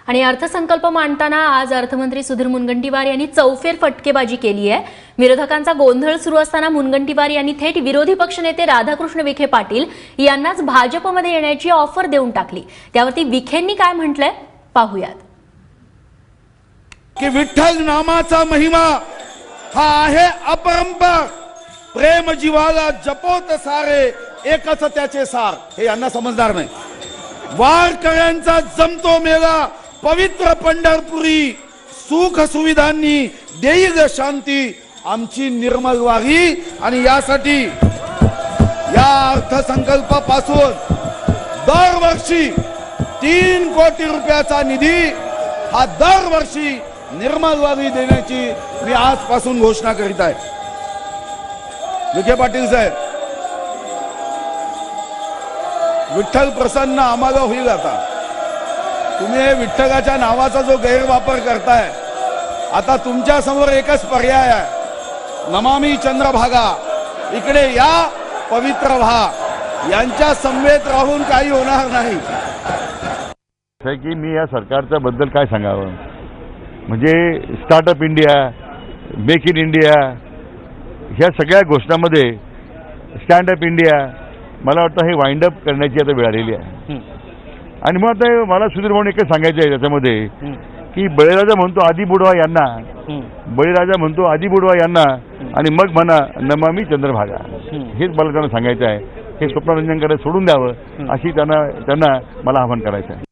आणि अर्थसंकल्प मांडताना आज अर्थमंत्री सुधीर मुनगंटीवार यांनी चौफेर फटकेबाजी केली आहे। विरोधकांचा गोंधळ सुरू असताना मुनगंटीवार यांनी थेट विरोधी पक्षनेते राधाकृष्ण विखे पाटील यांनाच भाजपमध्ये येण्याची ऑफर देऊन टाकली। त्यावरती विखेंनी काय म्हटलंय पाहूयात। की विठ्ठल नामाचा महिमा हा आहे अपरंपार, प्रेम जीवाला जपोत सारे एकच त्याचे सार, हे यांना समजणार नाही। वारकऱ्यांचा जमतो मेला पवित्र पंढरपुरी, सुख सुविधांनी देईल शांती आमची निर्मल वारी। आणि यासाठी या अर्थसंकल्पापासून दरवर्षी 3 कोटी रुपयाचा निधी हा दरवर्षी निर्मल वारी देण्याची मी आजपासून घोषणा करीत आहे। विखे पाटील साहेब, विठ्ठल प्रसन्न आम्हाला होईल। आता तुम्ही विठ्ठलाच्या नावाचा जो गैरवापर करताय, आता तुमच्या समोर एकच पर्याय आहे, नमामि चंद्रभागा, इकडे या पवित्र व्हा। यांच्या समवेत राहून काही होणार नाही। की मी या सरकारच्या बद्दल काय सांगावं, म्हणजे startup India, make in India ह्या सगळ्या घोषणांमध्ये स्टँड अप इंडिया, मला वाटतं हे वाइंड अप करण्याची आता वेळ आलेली आहे। आणि मग आता मला सुधीर भाऊ एकच सांगायचं आहे त्याच्यामध्ये की बळीराजा म्हणतो आधी बुडवा यांना, बळीराजा म्हणतो आधी बुडवा यांना आणि मग म्हणा नमामि चंद्रभागा, हेच मला त्यांना सांगायचं आहे। हे स्वप्नरंजन करायला सोडून द्यावं अशी त्यांना मला आवाहन करायचं आहे।